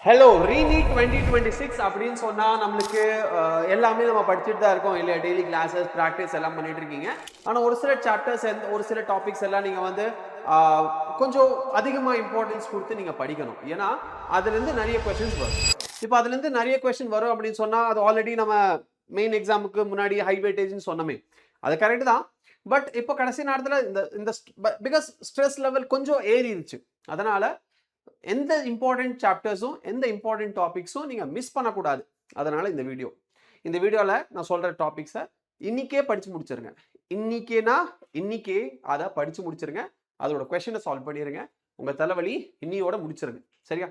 Hello re-NEET 2026 அப்படின்னு சொன்னா நம்மளுக்கு எல்லாமே நம்ம படிச்சுட்டு தான் இருக்கோம் இல்லையா? டெய்லி கிளாஸஸ் ப்ராக்டிஸ் எல்லாம் பண்ணிட்டு இருக்கீங்க. ஆனால் ஒரு சில சாப்டர்ஸ் ஒரு சில டாபிக்ஸ் எல்லாம் நீங்கள் வந்து கொஞ்சம் அதிகமாக இம்பார்ட்டன்ஸ் கொடுத்து நீங்கள் படிக்கணும். ஏன்னா அதுலேருந்து நிறைய கொஸ்டின்ஸ் வரும். இப்போ அதுலேருந்து நிறைய கொஸ்டின் வரும் அப்படின்னு சொன்னால் அது ஆல்ரெடி நம்ம மெயின் எக்ஸாமுக்கு முன்னாடி ஹை வெயிட்டேஜ்னு சொன்னோமே, அது கரெக்டு தான். பட் இப்போ கடைசி நேரத்தில் இந்த பிகாஸ் ஸ்ட்ரெஸ் லெவல் கொஞ்சம் ஏறிடுச்சு. அதனால எந்த இம்பார்ட்டன்ட் சாப்டர்ஸும் எந்த இம்பார்ட்டன்ட் டாபிக்ஸும் நீங்கள் மிஸ் பண்ணக்கூடாது. அதனால் இந்த வீடியோவில் நான் சொல்கிற டாபிக்ஸை இன்றைக்கே படித்து முடிச்சிருங்க. இன்னைக்கே அதை படித்து முடிச்சிருங்க. அதோட கொஷனை சால்வ் பண்ணிடுங்க. உங்கள் தலைவலி இன்னியோட முடிச்சிருங்க. சரியா?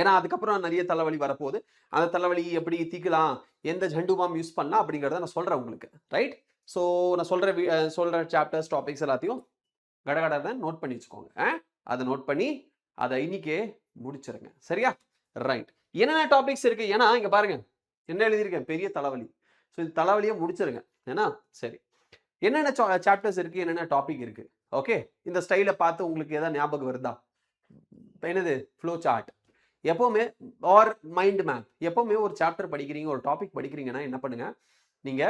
ஏன்னா அதுக்கப்புறம் நிறைய தலைவலி வரப்போகுது. அந்த தலைவலி எப்படி தீக்கலாம், எந்த ஜண்டு பாம் யூஸ் பண்ணலாம் அப்படிங்கிறத நான் சொல்கிறேன் உங்களுக்கு. ரைட்? ஸோ நான் சொல்கிற சாப்டர்ஸ் டாபிக்ஸ் எல்லாத்தையும் கடகடன்னு நோட் பண்ணி வச்சுக்கோங்க. அதை நோட் பண்ணி அதை இன்னைக்கே முடிச்சிருங்க. சரியா? ரைட். என்னென்ன டாபிக்ஸ் இருக்கு? ஏன்னா இங்க பாருங்க என்ன எழுதியிருக்கேன், பெரிய தலைவலி. ஸோ இந்த தலைவலியை முடிச்சிருங்க. ஏன்னா சரி, என்னென்ன சாப்டர்ஸ் இருக்கு, என்னென்ன டாபிக் இருக்கு. ஓகே, இந்த ஸ்டைலை பார்த்து உங்களுக்கு ஏதாவது ஞாபகம் வருதா? என்னது? Flow chart. எப்பவுமே ஆர் மைண்ட் மேப். எப்பவுமே ஒரு சாப்டர் படிக்கிறீங்க, ஒரு டாபிக் படிக்கிறீங்கன்னா என்ன பண்ணுங்க, நீங்க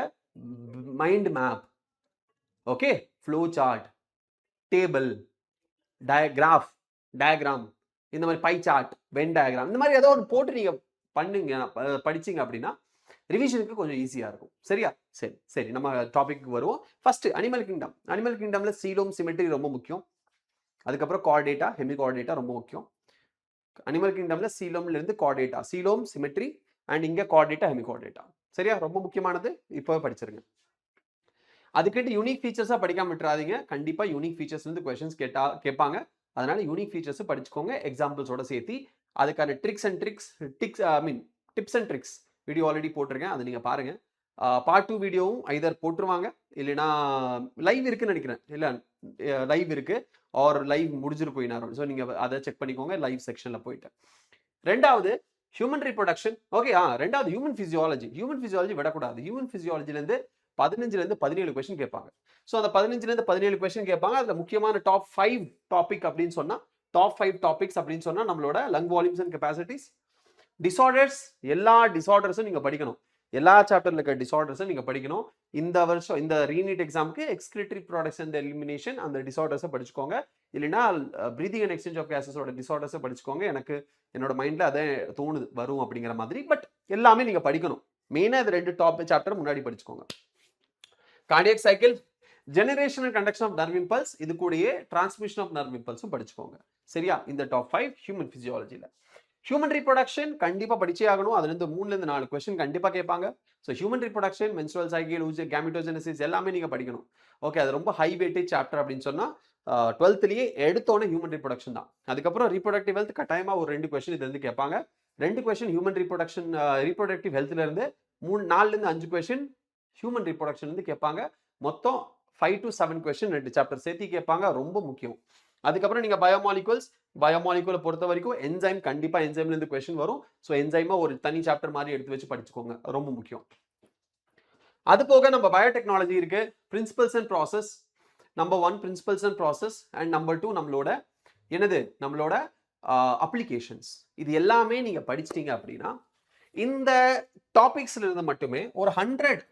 mind map, okay, flow chart, table, diagram, இந்த மாதிரி பை சார்ட், வென் டயக்ராம், இந்த மாதிரி ஏதோ ஒன்று போட்டு நீங்கள் பண்ணுங்க, படிச்சிங்க அப்படின்னா ரிவிஷனுக்கு கொஞ்சம் ஈஸியாக இருக்கும். சரியா? சரி நம்ம டாபிக் வருவோம். First animal kingdom. அனிமல் கிங்டமில் சீலோம் சிமெட்ரி ரொம்ப முக்கியம். அதுக்கப்புறம் கார்டேட்டா, ஹெமி கார்டேட்டா ரொம்ப முக்கியம். அனிமல் கிங்டமில் சீலோம்லேருந்து கார்டேட்டா, சீலோம் சிமெட்ரி அண்ட் இங்கே கார்டேட்டா, ஹெமி கார்டேட்டா. சரியா? ரொம்ப முக்கியமானது. இப்போ படிச்சிருங்க. அதுக்கிட்ட யூனிக் ஃபீச்சர்ஸாக படிக்காம விட்டுறாதீங்க. கண்டிப்பாக யூனிக் ஃபீச்சர்ஸ்லேருந்து கொஸ்டின்ஸ் கேட்பாங்க. அதனால யூனிக் ஃபீச்சர்ஸ் படிச்சுக்கோங்க, எக்ஸாம்பிள்ஸோட சேர்த்து. அதுக்கான tips and tricks video already போட்டிருக்கேன், அதை நீங்கள் பாருங்கள். பார்ட் 2 வீடியோவும் ஐதர் போட்டுருவாங்க, இல்லைன்னா லைவ் இருக்குன்னு நினைக்கிறேன். இல்லை, லைவ் இருக்கு, ஆர் லைவ் முடிஞ்சிருக்கும் நேரம். ஸோ நீங்கள் அதை செக் பண்ணிக்கோங்க லைவ் செக்ஷனில் போயிட்டு. ரெண்டாவது ஹியூமன் ரீப்ரொடக்ஷன். ஓகே, ரெண்டாவது ஹியூமன் ஃபிசியாலஜி விடக்கூடாது. ஹியூமன் ஃபிசியாலஜிலேருந்து 15லேருந்து 17 கொஸ்டின் கேட்பாங்க. ஸோ அந்த 15லேருந்து 17 கொஸ்டின் கேட்பாங்க. அதில் முக்கியமான டாப் 5 டாபிக் அப்படின்னு சொன்னால், டாப் 5 டாபிக்ஸ் அப்படின்னு சொன்னால் நம்மளோட lung volumes and capacities, disorders, எல்லா டிசார்டர்ஸும் நீங்கள் படிக்கணும். எல்லா சாப்டர்ல இருக்க டிசார்டர்ஸும் நீங்கள் படிக்கணும். இந்த வருஷம் இந்த ரீநீட் எக்ஸாமுக்கு எக்ஸ்கிரிட்டரி ப்ராடக்ட்ஸ் அண்ட் எலிமினேஷன் அந்த டிசார்டர்ஸை படிச்சுக்கோங்க. இல்லைன்னா பிரீதிங் அண்ட் எக்ஸ்சேஞ்ச் ஆஃப் கேசஸோட டிசார்டர்ஸை படிச்சுக்கோங்க. எனக்கு என்னோட மைண்டில் அதே தோணுது வரும் அப்படிங்கிற மாதிரி. பட் எல்லாமே நீங்கள் படிக்கணும். மெயினாக இது 2 டாப் சாப்டர் முன்னாடி படிச்சுக்கோங்க. Cardiac cycle, generation and conduction of nerve impulse, இது கூடயே டிரான்ஸ்மிஷன் ஆஃப் நர்வ் இம்பல்ஸும் படிச்சுக்கோங்க. சரியா? இந்த டாப் 5 ஹியூமன் பிசியாலஜியில். ஹியூமன் ரீப்ரொடக்ஷன் கண்டிப்பாக படிச்சே ஆகணும். அதுலேருந்து 3லேருந்து 4 கொஸ்டின் கண்டிப்பாக கேட்பாங்க. So human reproduction, menstrual cycle, gametogenesis எல்லாமே நீங்கள் படிக்கணும். ஓகே, அது ரொம்ப ஹை வெயிட்டேஜ் சாப்டர் அப்படின்னு சொன்னால் 12லேயே எடுத்தோன்னே ஹியூமன் ரீப்ரொடக்ஷன் தான். அதுக்கப்புறம் ரீப்ரொடக்டிவ் ஹெல்த் கட்டாயமாக ஒரு 2 கொஸ்டின் இதுலேருந்து கேட்பாங்க. 2 கொஸ்டின் ஹியூமன் ரீப்ரொடக்டிவ் ஹெல்த்லேருந்து, 4லேருந்து 5 கொஸ்டின் ஹியூமன் ரீப்ரொடக்ஷன்லேருந்து கேட்பாங்க. மொத்தம் 5 to 7 கொஸ்டின் 2 சாப்டர் சேர்த்து கேட்பாங்க. ரொம்ப முக்கியம். அதுக்கப்புறம் நீங்கள் பயோமாலிகுலை பொறுத்த வரைக்கும் என்சைம், கண்டிப்பாக என்சைம்லேருந்து கொஸ்டின் வரும். ஸோ என்சைமை ஒரு தனி சாப்டர் மாதிரி எடுத்து வச்சு படிச்சுக்கோங்க, ரொம்ப முக்கியம். அது போக நம்ம பயோடெக்னாலஜி இருக்கு. Principles and process. Number 1 principles and process and number 2 நம்மளோட அப்ளிகேஷன்ஸ். இது எல்லாமே நீங்க படிச்சிட்டீங்க அப்படின்னா இந்த டாபிக்ஸ்ல இருந்து மட்டுமே ஒரு 100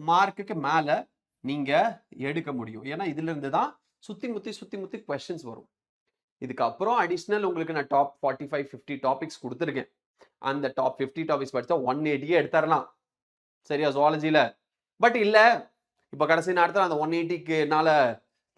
மார்க்குக்கு மேல நீங்க எடுக்க முடியும். ஏன்னா இதுல இருந்து தான் சுத்தி முத்தி கொஸ்டின்ஸ் வரும். இதுக்கப்புறம் அடிஷ்னல் உங்களுக்கு நான் டாப் 45-50 டாபிக்ஸ் கொடுத்துருக்கேன். அந்த டாப் 50 டாபிக்ஸ் படித்தா 180 எடுத்துடலாம். சரியா? ஜுவாலஜியில். பட் இல்லை, இப்போ கடைசி நேரத்தில் அந்த 180க்கு என்னால்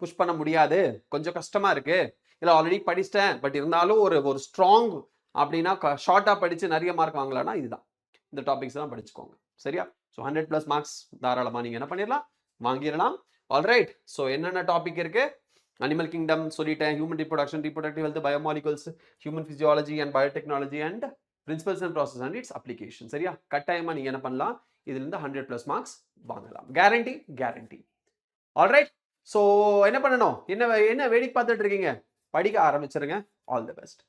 புஷ் பண்ண முடியாது, கொஞ்சம் கஷ்டமாக இருக்குது, இல்லை ஆல்ரெடி படிச்சிட்டேன், பட் இருந்தாலும் ஒரு ஸ்ட்ராங் அப்படின்னா ஷார்ட்டாக படித்து நிறைய மார்க் வாங்கலாம்னா இதுதான், இந்த டாபிக்ஸ் தான் படிச்சுக்கோங்க. சரியா? ஸோ 100+ மார்க்ஸ் தாராளமாக நீங்கள் என்ன பண்ணிடலாம், வாங்கிடலாம். ஆல்ரைட். ஸோ என்னென்ன டாபிக் இருக்குது? அனிமல் கிங்டம் சொல்லிட்டேன், human reproductive health, biomolecules, human physiology and biotechnology and principles and process and it's application. சரியா? கட்டாயமாக நீங்கள் என்ன பண்ணலாம், இதுலேருந்து 100+ மார்க்ஸ் வாங்கலாம். கேரண்டி. ஆல்ரைட். ஸோ என்ன பண்ணணும், என்ன வேடிக்கை பார்த்துட்டு இருக்கீங்க? படிக்க ஆரம்பிச்சிருங்க. All the best.